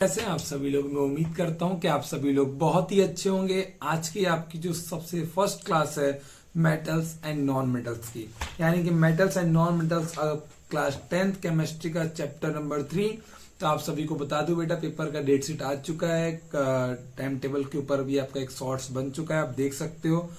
कैसे हैं आप सभी लोग। मैं उम्मीद करता हूं कि आप सभी लोग बहुत ही अच्छे होंगे। आज की आपकी जो सबसे फर्स्ट क्लास है मेटल्स एंड नॉन मेटल्स की, यानी कि metals and non metals class 10th chemistry का चैप्टर नंबर 3। तो आप सभी को बता दूं बेटा, पेपर का डेट शीट आ चुका है, टाइम टेबल के ऊपर भी आपका एक शॉर्ट्स बन चुका है, आप देख सकते हो।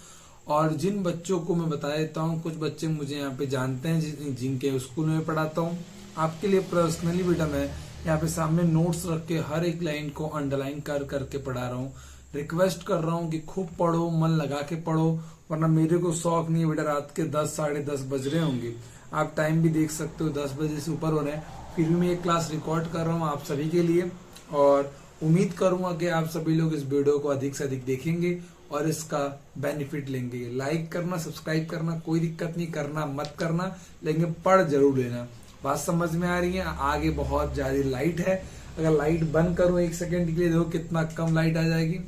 और जिन बच्चों को मैं बता देता हूँ, कुछ बच्चे मुझे यहाँ पे जानते हैं जिनके स्कूल में पढ़ाता हूँ, आपके लिए पर्सनली बेटा मैं यहाँ पे सामने नोट्स रख के हर एक लाइन को अंडरलाइन कर करके पढ़ा रहा हूँ। रिक्वेस्ट कर रहा हूँ कि खूब पढ़ो, मन लगा के पढ़ो, वरना मेरे को शौक नहीं है बेटा। रात के 10 साढ़े 10 बज रहे होंगे, आप टाइम भी देख सकते हो, 10 बजे से ऊपर हो रहे हैं, फिर भी मैं ये क्लास रिकॉर्ड कर रहा हूँ आप सभी के लिए। और उम्मीद करूंगा कि आप सभी लोग इस वीडियो को अधिक से अधिक देखेंगे और इसका बेनिफिट लेंगे। लाइक करना, सब्सक्राइब करना कोई दिक्कत नहीं, करना मत करना, लेकिन पढ़ जरूर लेना। बात समझ में आ रही है? आगे बहुत ज्यादा लाइट है, अगर लाइट बंद करूं 1 सेकेंड के लिए, देखो कितना कम लाइट आ जाएगी।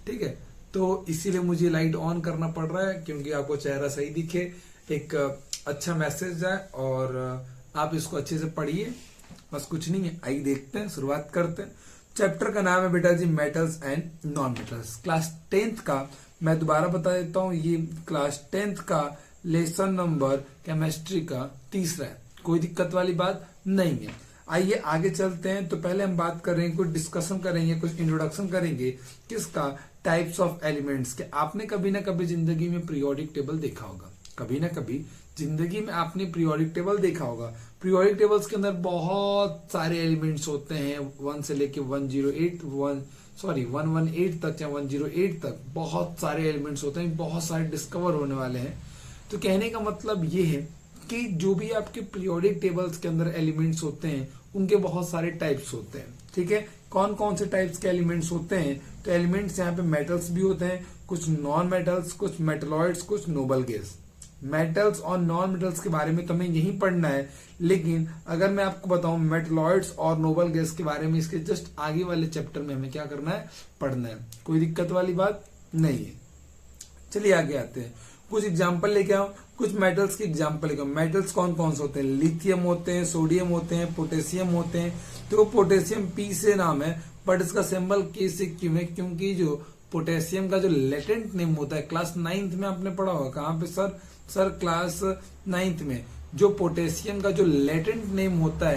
ठीक है, तो इसीलिए मुझे लाइट ऑन करना पड़ रहा है, क्योंकि आपको चेहरा सही दिखे, एक अच्छा मैसेज जाए और आप इसको अच्छे से पढ़िए। बस कुछ नहीं है, आइए देखते हैं, शुरुआत करते हैं। चैप्टर का नाम है बेटा जी metals and non metals, class 10th का। मैं दोबारा बता देता हूँ, ये क्लास 10th का लेसन नंबर केमिस्ट्री का तीसरा है, कोई दिक्कत वाली बात नहीं है। आइए आगे चलते हैं। तो पहले हम बात करेंगे, कुछ डिस्कशन करेंगे, कुछ इंट्रोडक्शन करेंगे किसका, टाइप्स ऑफ एलिमेंट्स के। आपने कभी ना कभी जिंदगी में पीरियोडिक टेबल देखा होगा, कभी ना कभी जिंदगी में आपने पीरियोडिक टेबल देखा होगा। पीरियोडिक टेबल्स के अंदर बहुत सारे एलिमेंट्स होते हैं, 1 से लेके 118 तक या 108 तक बहुत सारे एलिमेंट्स होते हैं, बहुत सारे डिस्कवर होने वाले हैं। तो कहने का मतलब ये है कि जो भी आपके पीरियोडिक टेबल्स के अंदर एलिमेंट्स होते हैं उनके बहुत सारे टाइप्स होते हैं। ठीक है, कौन कौन से टाइप्स के एलिमेंट्स होते हैं? तो एलिमेंट्स यहाँ पे मेटल्स भी होते हैं, कुछ नॉन मेटल्स, कुछ मेटलॉइड्स, कुछ नोबल गैस। मेटल्स और नॉन मेटल्स के बारे में तो हमें यही पढ़ना है, लेकिन अगर मैं आपको बताऊं मेटलॉइड्स और नोबल गैस के बारे में, इसके जस्ट आगे वाले चैप्टर में हमें क्या करना है, पढ़ना है, कोई दिक्कत वाली बात नहीं है। चलिए आगे आते हैं, कुछ एग्जाम्पल लेके आओ, कुछ मेटल्स की एग्जाम्पल लेके आओ। मेटल्स कौन कौन से होते हैं? लिथियम होते हैं, सोडियम होते हैं, पोटेशियम होते हैं। तो पोटेशियम पी से नाम है, बट इसका सिंबल के से क्यों है? क्योंकि जो पोटेशियम का जो लेटेंट नेम होता है, क्लास 9th में आपने पढ़ा होगा। कहाँ पे सर क्लास 9th में जो पोटेशियम का जो लेटेंट नेम होता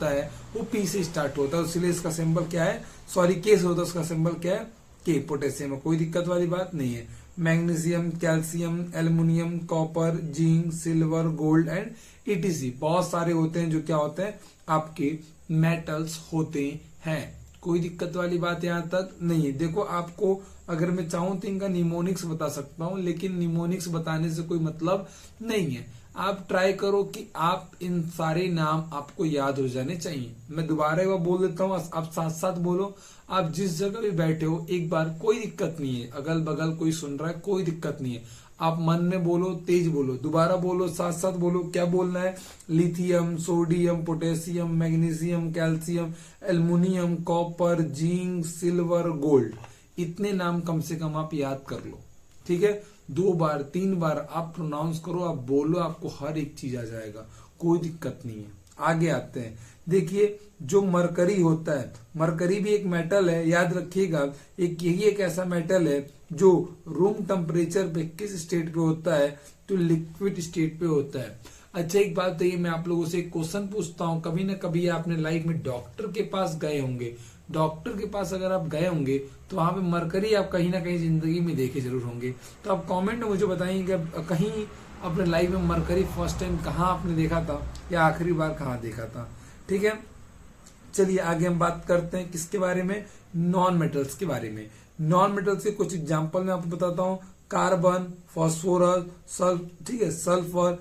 है वो पी से स्टार्ट होता है, इसलिए इसका सिंबल क्या है, सॉरी के से होता है, उसका सिंबल क्या है, के। पोटेशियम में कोई दिक्कत वाली बात नहीं है। Magnesium, calcium, aluminium, copper, zinc, silver, gold and etc, बहुत सारे होते हैं जो क्या होते हैं, आपके मेटल्स होते हैं। कोई दिक्कत वाली बात यहाँ तक नहीं है। देखो, आपको अगर मैं चाहूं तो इनका निमोनिक्स बता सकता हूं, लेकिन निमोनिक्स बताने से कोई मतलब नहीं है। आप ट्राई करो कि आप इन सारे नाम आपको याद हो जाने चाहिए। मैं दोबारा एक बार बोल देता हूँ, आप साथ साथ बोलो। आप जिस जगह भी बैठे हो एक बार, कोई दिक्कत नहीं है, अगल बगल कोई सुन रहा है, कोई दिक्कत नहीं है। आप मन में बोलो, तेज बोलो, दोबारा बोलो, साथ साथ बोलो। क्या बोलना है? Lithium, sodium, potassium, magnesium, calcium, aluminium, copper, zinc, silver, gold, इतने नाम कम से कम आप याद कर लो। ठीक है, 2 बार 3 बार आप प्रोनाउंस करो, आप बोलो, आपको हर एक चीज आ जाएगा, कोई दिक्कत नहीं है। आगे आते हैं। देखिए, जो मरकरी होता है, मरकरी भी एक मेटल है, याद रखिएगा। यही एक ऐसा मेटल है जो रूम टेम्परेचर पे किस स्टेट पे होता है, तो लिक्विड स्टेट पे होता है। अच्छा, एक बात बताइए, मैं आप लोगों से एक क्वेश्चन पूछता हूँ, कभी ना कभी आपने लाइफ में डॉक्टर के पास गए होंगे। डॉक्टर के पास अगर आप गए होंगे तो वहां पे मरकरी आप कहीं ना कहीं जिंदगी में देखे जरूर होंगे। तो आप कमेंट में मुझे बताइए कहीं अपने लाइफ में मरकरी फर्स्ट टाइम कहाँ आपने देखा था, या आखिरी बार कहाँ देखा था। ठीक है, चलिए आगे हम बात करते हैं किसके बारे में, नॉन मेटल्स के बारे में। नॉन मेटल्स के कुछ एग्जांपल मैं आपको बताता हूँ। कार्बन, फॉस्फोरस, ठीक है, सल्फर,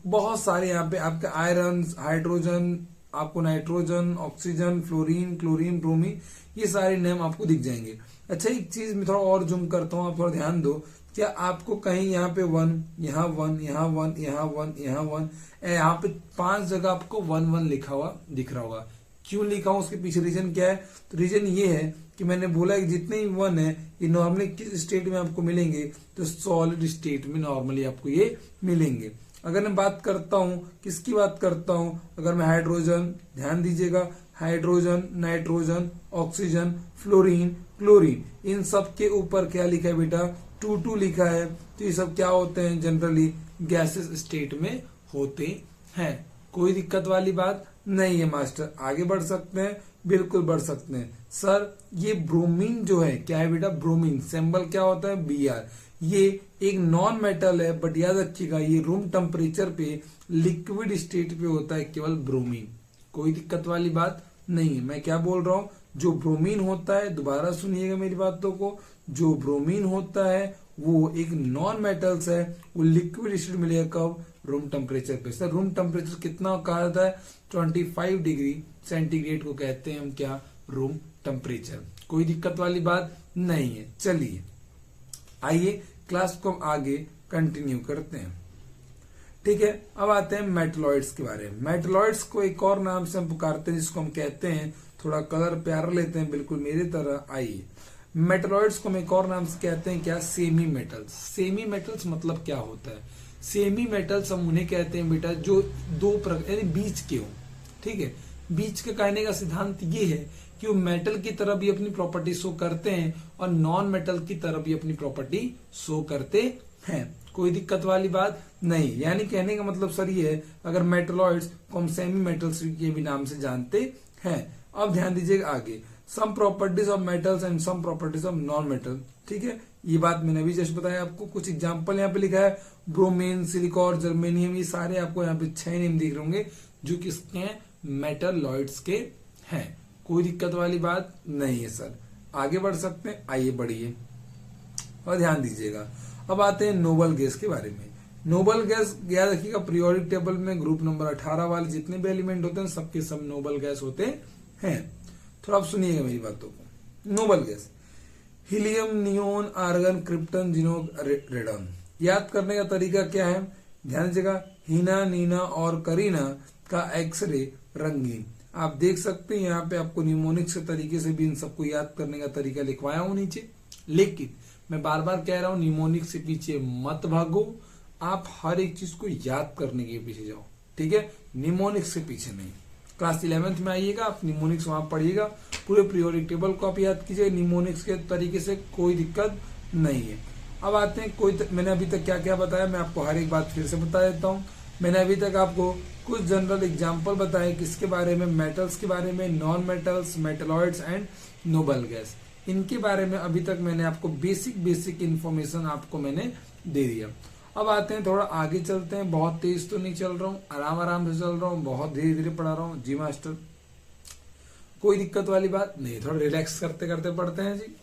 बहुत सारे यहाँ पे आपके आयरन, हाइड्रोजन, आपको nitrogen, oxygen, fluorine, chlorine, bromine, ये सारे नेम आपको दिख जाएंगे। अच्छा, एक चीज मैं थोड़ा और जूम करता हूँ, आप थोड़ा ध्यान दो। क्या आपको कहीं यहाँ पे 1, यहाँ 1, यहाँ 1, यहाँ 1, यहाँ 1, यहाँ पे 5 जगह आपको 1 1 लिखा हुआ दिख रहा होगा? क्यों लिखा हूं, उसके पीछे रीजन क्या है? तो रीजन ये है कि मैंने बोला कि जितने ही 1 है ये नॉर्मली किस स्टेट में आपको मिलेंगे, तो सॉलिड स्टेट में नॉर्मली आपको ये मिलेंगे। अगर मैं बात करता हूं, किसकी बात करता हूं, अगर मैं हाइड्रोजन, ध्यान दीजिएगा, hydrogen, nitrogen, oxygen, fluorine, chlorine, इन सब के ऊपर क्या लिखा है बेटा, 2 लिखा है। तो ये सब क्या होते हैं, जनरली गैसेस स्टेट में होते हैं। कोई दिक्कत वाली बात नहीं है मास्टर, आगे बढ़ सकते हैं, बिल्कुल बढ़ सकते हैं। सर ये ब्रोमीन जो है क्या है बेटा, ब्रोमीन सिंबल क्या होता है, Br। ये एक नॉन मेटल है, बट याद रखिएगा ये रूम टेम्परेचर पे लिक्विड स्टेट पे होता है केवल ब्रोमीन। कोई दिक्कत वाली बात नहीं है। मैं क्या बोल रहा हूं, जो ब्रोमीन होता है, दोबारा सुनिएगा मेरी बातों को, जो ब्रोमीन होता है वो एक नॉन मेटल्स है, वो लिक्विड स्टेट मिलेगा कब, रूम टेम्परेचर पे। सर रूम टेम्परेचर कितना कहा जाता है, 25 डिग्री सेंटीग्रेड को कहते हैं हम क्या, रूम टेम्परेचर। कोई दिक्कत वाली बात नहीं है। चलिए आइए क्लास को हम आगे कंटिन्यू करते हैं। ठीक है, अब आते हैं मेटलॉइड्स के बारे में। मेटलॉइड्स को एक और नाम से हम पुकारते हैं, जिसको हम कहते हैं, थोड़ा कलर प्यारा लेते हैं बिल्कुल मेरी तरह। आइए, मेटलॉइड्स को हम एक और नाम से कहते हैं क्या, सेमी मेटल्स। सेमी मेटल्स मतलब क्या होता है, सेमी मेटल्स हम उन्हें कहते हैं बेटा जो दो प्रकार यानी बीच के हो। ठीक है, बीच के कहने का सिद्धांत ये है कि वो मेटल की तरह भी अपनी प्रॉपर्टी शो करते हैं और नॉन मेटल की तरह भी अपनी प्रॉपर्टी शो करते हैं। कोई दिक्कत वाली बात नहीं। यानी कहने का मतलब सर ये है, अगर मेटलॉइड्स को हम सेमी मेटल्स के भी नाम से जानते हैं। अब ध्यान दीजिएगा आगे, some properties of metals and some properties of non metal. ठीक है, ये बात मैंने अभी जस्ट बताया आपको। कुछ एग्जांपल यहाँ पे लिखा है, ब्रोमीन, सिलिकॉन, जर्मेनियम, ये सारे आपको यहाँ पे 6 नेम दिख रहे होंगे जो किसके हैं, मेटलॉइड्स के हैं। कोई दिक्कत वाली बात नहीं है सर, आगे बढ़ सकते हैं। आइए बढ़िए और ध्यान दीजिएगा। अब आते हैं नोबल गैस के बारे में। नोबल गैस याद रखिएगा, पीरियोडिक टेबल में ग्रुप नंबर 18 वाले जितने भी एलिमेंट होते हैं सबके सब नोबल गैस होते हैं। थोड़ा आप सुनिएगा मेरी बातों को। Noble gas, helium, neon, argon, krypton, xenon, radon. याद करने का तरीका क्या है, ध्यान दीजिएगा, हीना, नीना और करीना का एक्सरे रंगीन। आप देख सकते हैं यहाँ पे आपको निमोनिक्स के तरीके से भी इन सबको याद करने का तरीका लिखवाया हूं नीचे। लेकिन मैं बार बार कह रहा हूं, निमोनिक्स से पीछे मत भागो, आप हर एक चीज को याद करने के पीछे जाओ। ठीक है, निमोनिक्स के पीछे नहीं। क्लास 11th में आइएगा, आप निमोनिक्स वहां पढ़िएगा, पूरे पीरियोडिक टेबल को आप याद कीजिए निमोनिक्स के तरीके से, कोई दिक्कत नहीं है। अब आते हैं मैंने अभी तक क्या क्या बताया, मैं आपको हर एक बात फिर से बता देता हूँ। मैंने अभी तक आपको कुछ जनरल एग्जाम्पल बताए, किसके बारे में, मेटल्स के बारे में, non metals, metalloids and noble gas. इनके बारे में अभी तक मैंने आपको बेसिक इंफॉर्मेशन आपको मैंने दे दिया। अब आते हैं, थोड़ा आगे चलते हैं। बहुत तेज तो नहीं चल रहा हूँ, आराम से चल रहा हूँ, बहुत धीरे धीरे पढ़ा रहा हूँ जी मास्टर, कोई दिक्कत वाली बात नहीं। थोड़ा रिलैक्स करते करते पढ़ते हैं जी।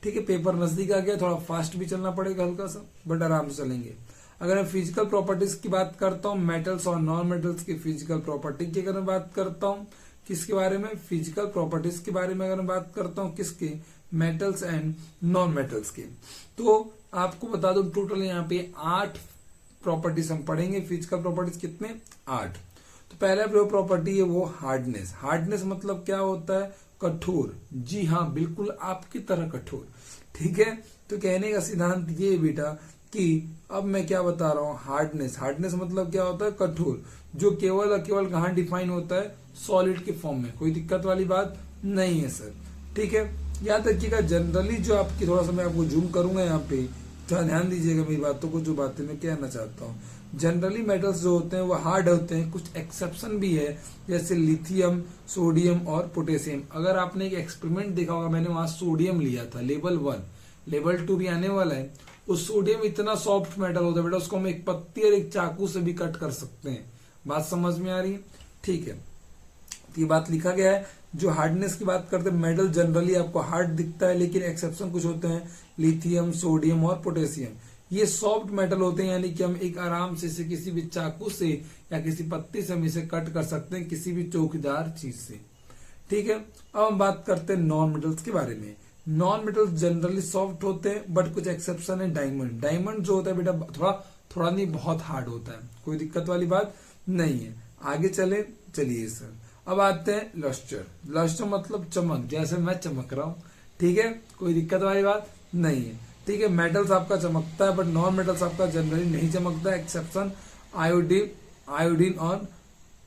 ठीक है, पेपर नजदीक आ गया, थोड़ा फास्ट भी चलना पड़ेगा हल्का सा, बट आराम से चलेंगे। अगर मैं फिजिकल प्रॉपर्टीज की बात करता हूँ, मेटल्स और नॉन मेटल्स की फिजिकल प्रॉपर्टी की अगर मैं बात करता हूँ, किसके बारे में, फिजिकल प्रॉपर्टीज के बारे में अगर मैं बात करता हूँ, किसके, मेटल्स एंड नॉन मेटल्स के, तो आपको बता दूं टोटल यहाँ पे 8 प्रॉपर्टीज हम पढ़ेंगे। फिजिकल प्रॉपर्टीज कितने, 8। तो पहला जो प्रॉपर्टी है वो हार्डनेस। हार्डनेस मतलब क्या होता है, कठोर। जी हाँ, बिल्कुल आपकी तरह कठोर। ठीक है, तो कहने का सिद्धांत ये बेटा कि अब मैं क्या बता रहा हूँ, हार्डनेस। हार्डनेस मतलब क्या होता है, कठोर, जो केवल और केवल कहाँ डिफाइन होता है, सॉलिड के फॉर्म में। कोई दिक्कत वाली बात नहीं है सर। ठीक है, याद रखिएगा जनरली जो आपकी, थोड़ा सा मैं आपको जूम करूंगा यहाँ पे, थोड़ा ध्यान दीजिएगा मेरी बातों को, जो बातें मैं कहना चाहता हूँ। जनरली मेटल्स जो होते हैं वो हार्ड होते हैं, कुछ एक्सेप्शन भी है, जैसे लिथियम, सोडियम और पोटेशियम। अगर आपने एक एक्सपेरिमेंट देखा होगा, मैंने वहां सोडियम लिया था, लेवल 1, लेवल 2 भी आने वाला है। उस सोडियम इतना सॉफ्ट मेटल होता है बेटा, उसको हम एक पत्ती और एक चाकू से भी कट कर सकते हैं। बात समझ में आ रही है? ठीक है, ये बात लिखा गया है। जो हार्डनेस की बात करते हैं, मेटल जनरली आपको हार्ड दिखता है, लेकिन एक्सेप्शन कुछ होते हैं, लिथियम, सोडियम और पोटेशियम। ये सॉफ्ट मेटल होते हैं, यानी कि हम एक आराम से इसे किसी भी चाकू से या किसी पत्ती से हम इसे कट कर सकते हैं, किसी भी चौकीदार चीज से। ठीक है, अब हम बात करते हैं नॉन मेटल्स के बारे में। नॉन मेटल्स जनरली सॉफ्ट होते हैं, बट कुछ एक्सेप्शन है। डायमंड, डायमंड जो होता है बेटा थोड़ा नहीं, बहुत हार्ड होता है। कोई दिक्कत वाली बात नहीं है। आगे चलिए सर। अब आते हैं लस्टर। लस्टर मतलब चमक, जैसे मैं चमक रहा हूं। ठीक है, कोई दिक्कत वाली बात नहीं है। ठीक है, मेटल्स आपका चमकता है, बट नॉन मेटल्स आपका जनरली नहीं चमकता। एक्सेप्शन आयोडीन और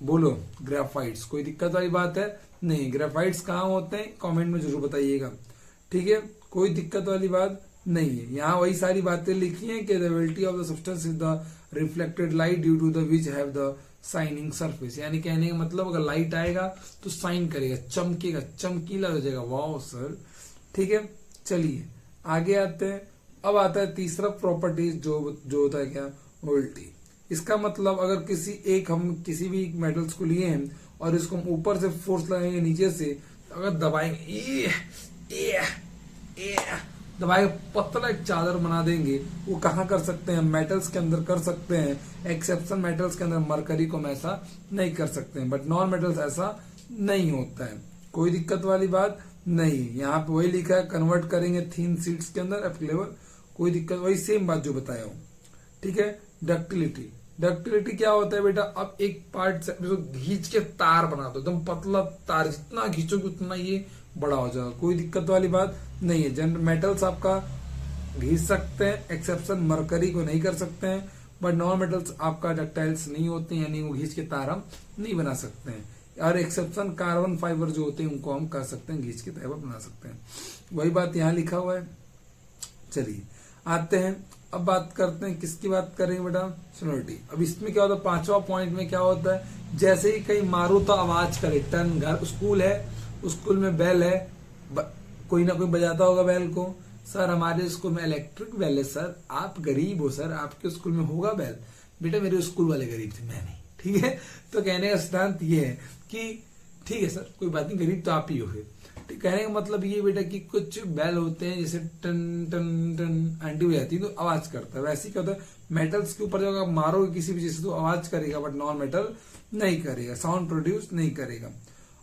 बोलो ग्रेफाइट्स। कोई दिक्कत वाली बात है नहीं। ग्रेफाइट्स कहाँ होते हैं कमेंट में जरूर बताइएगा, ठीक है, कोई दिक्कत वाली बात नहीं है। यहाँ वही सारी बातें लिखी हैं कि the ability of the substance is the reflected light due to the which have the shining surface, यानी कहने का मतलब अगर लाइट आएगा तो शाइन करेगा, चमकेगा, चमकीला हो जाएगा। वाह सर, ठीक है। चलिए आगे आते हैं। अब आता है तीसरा प्रॉपर्टीज जो होता है क्या, वोल्टी। इसका मतलब अगर हम किसी भी मेटल्स को लिए हैं और इसको हम ऊपर से फोर्स लगाएंगे, नीचे से अगर दबाएंगे, दबाए पतला एक चादर बना देंगे, वो कहाँ कर सकते हैं, मेटल्स के अंदर कर सकते हैं। एक्सेप्शन मेटल्स के अंदर मरकरी को हम ऐसा नहीं कर सकते हैं, बट नॉन मेटल्स ऐसा नहीं होता है। कोई दिक्कत वाली बात नहीं। यहाँ पे वही लिखा है, कन्वर्ट करेंगे थिन शीट्स के अंदर एप्लीकेबल, कोई दिक्कत, वही सेम बात जो बताया हूँ, ठीक है। डक्टिलिटी, डक्टिलिटी क्या होता है बेटा, अब एक पार्ट से घींच के तार बना दो, एकदम पतला तार, जितना खींचोगे उतना ये बड़ा हो जाएगा, कोई दिक्कत वाली बात नहीं है। जनरल मेटल्स आपका घींच सकते हैं, एक्सेप्शन मरकरी को नहीं कर सकते हैं, बट नॉन मेटल्स आपका डक्टाइल्स नहीं होते हैं, यानी वो घींच के तार हम नहीं बना सकते हैं। और एक्सेप्शन कार्बन फाइबर जो होते हैं उनको हम कर सकते हैं, घींच के तार बना सकते हैं। वही बात यहाँ लिखा हुआ है। चलिए आते हैं, अब बात करते हैं, किसकी बात करेंगे बेटा, सोनोरिटी। अब इसमें क्या होता है, 5वां पॉइंट में क्या होता है, जैसे ही कहीं मारो तो आवाज करे। टन, घर, स्कूल है, स्कूल में बेल है, कोई ना कोई बजाता होगा बेल को। सर हमारे स्कूल में इलेक्ट्रिक बेल है। सर आप गरीब हो, सर आपके स्कूल में होगा बेल। बेटा मेरे स्कूल वाले गरीब थे, मैं नहीं, ठीक है। तो कहने का सिद्धांत ये है कि ठीक है सर, कोई बात नहीं, गरीब तो आप ही हो। कहने का मतलब ये बेटा कि कुछ बेल होते हैं जैसे टन टन टन आंटी हो जाती है तो आवाज करता है, वैसे क्या होता है मेटल्स के ऊपर जब आप मारोगे किसी भी चीज से तो आवाज करेगा, बट नॉन मेटल नहीं करेगा, साउंड प्रोड्यूस नहीं करेगा।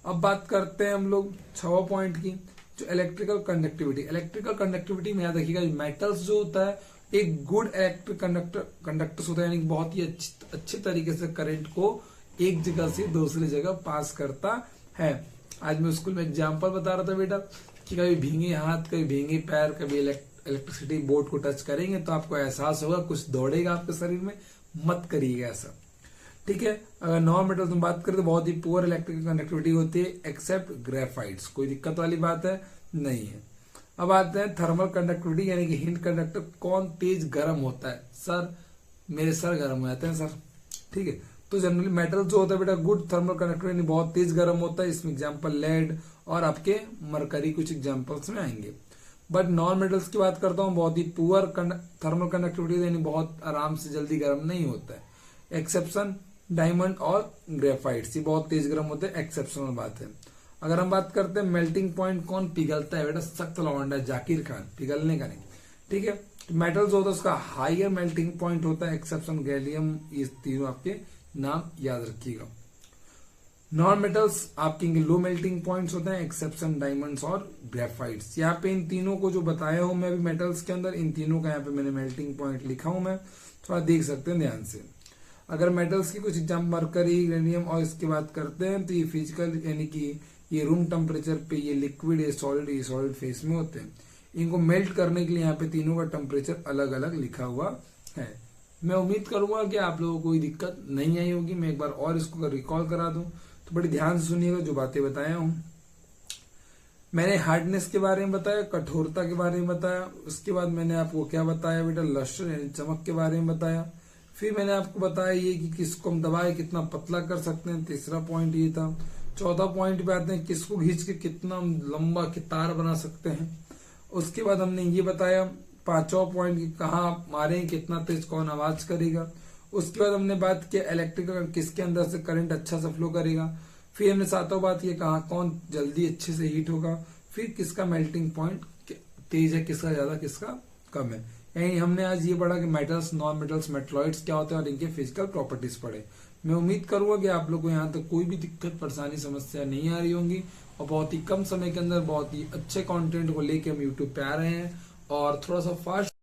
अब बात करते हैं हम लोग 6वां पॉइंट की, जो इलेक्ट्रिकल कंडक्टिविटी। इलेक्ट्रिकल कंडक्टिविटी में याद रखिएगा, मेटल्स जो होता है एक गुड इलेक्ट्रिक कंडक्टर्स होता है, यानी बहुत ही अच्छे तरीके से करंट को एक जगह से दूसरी जगह पास करता है। आज मैं स्कूल में एग्जाम्पल बता रहा था बेटा कि कभी भींगे हाथ, कभी भींगे पैर, कभी इलेक्ट्रिसिटी बोर्ड को टच करेंगे तो आपको एहसास होगा, कुछ दौड़ेगा आपके शरीर में, मत करिएगा ऐसा, ठीक है। अगर नॉन मेटल्स में बात करें तो बहुत ही पुअर इलेक्ट्रिकल कंडक्टिविटी होती है, एक्सेप्ट ग्रेफाइट्स, कोई दिक्कत वाली बात है नहीं है। अब आते हैं थर्मल कंडक्टिविटी, यानी कि हीट कंडक्टर। कौन तेज गर्म होता है, सर मेरे सर गर्म हो जाते हैं सर, ठीक है। तो जनरली मेटल जो होता है बेटा गुड थर्मल कंडक्टर, यानी बहुत तेज गर्म होता है। इसमें एग्जांपल लेड और आपके मरकरी कुछ एग्जांपल्स में आएंगे। बट नॉन मेटल्स की बात करता हूँ, बहुत ही पुअर थर्मल कंडक्टिविटी, यानी बहुत आराम से जल्दी गर्म नहीं होता है। एक्सेप्शन डायमंड और ग्रेफाइट्स, ये बहुत तेज गर्म होते हैं, एक्सेप्शनल बात है। अगर हम बात करते हैं मेल्टिंग पॉइंट, कौन पिघलता है बेटा, सख्त लौंडा जाकिर खान, पिघलने का नहीं, ठीक है। मेटल्स होता है उसका हाइयर मेल्टिंग पॉइंट होता है, एक्सेप्शन गैलियम, ये तीनों आपके नाम याद रखिएगा। नॉन मेटल्स आपके लो मेल्टिंग पॉइंट्स होते हैं, एक्सेप्शन डायमंड्स और ग्रेफाइट्स। यहाँ पे इन तीनों को जो बताया हूं मैं अभी मेटल्स के अंदर, इन तीनों का यहाँ पे मैंने मेल्टिंग पॉइंट लिखा हूं, मैं थोड़ा देख सकते हैं ध्यान से। अगर मेटल्स की कुछ एग्जाम्पल मरकरी, यूरेनियम और इसकी बात करते हैं तो ये फिजिकल, यानी कि ये रूम टेम्परेचर पे ये लिक्विड, ये सॉलिड फेस में होते हैं। इनको मेल्ट करने के लिए यहाँ पे तीनों का टेम्परेचर अलग अलग लिखा हुआ है। मैं उम्मीद करूंगा कि आप लोगों को कोई दिक्कत नहीं आई होगी। मैं एक बार और इसको रिकॉल करा दूं तो बड़ी ध्यान से सुनिएगा जो बातें बताया हूं। मैंने हार्डनेस के बारे में बताया, कठोरता के बारे में बताया, उसके बाद मैंने आपको क्या बताया बेटा, लस्टर यानी चमक के बारे में बताया। फिर मैंने आपको बताया ये कि किसको हम दबाए कितना पतला कर सकते हैं, तीसरा पॉइंट ये था। चौथा पॉइंट पे आते हैं किसको खींच के कितना लंबा तार बना सकते हैं। उसके बाद हमने ये बताया 5वां पॉइंट कहाँ मारे, कितना तेज कौन आवाज करेगा। उसके बाद हमने बात किया इलेक्ट्रिकल किसके अंदर से करंट अच्छा से फ्लो करेगा। फिर हमने 7वां बात किया कहाँ कौन जल्दी अच्छे से हीट होगा। फिर किसका मेल्टिंग पॉइंट तेज है, किसका ज्यादा किसका कम है। यानी हमने आज ये पढ़ा कि मेटल्स, नॉन मेटल्स, मेटलॉइड्स क्या होते हैं और इनके फिजिकल प्रॉपर्टीज पढ़े। मैं उम्मीद करूंगा कि आप लोग को यहाँ तक कोई भी दिक्कत परेशानी समस्या नहीं आ रही होंगी और बहुत ही कम समय के अंदर बहुत ही अच्छे कंटेंट को लेके हम यूट्यूब पे आ रहे हैं और थोड़ा सा फास्ट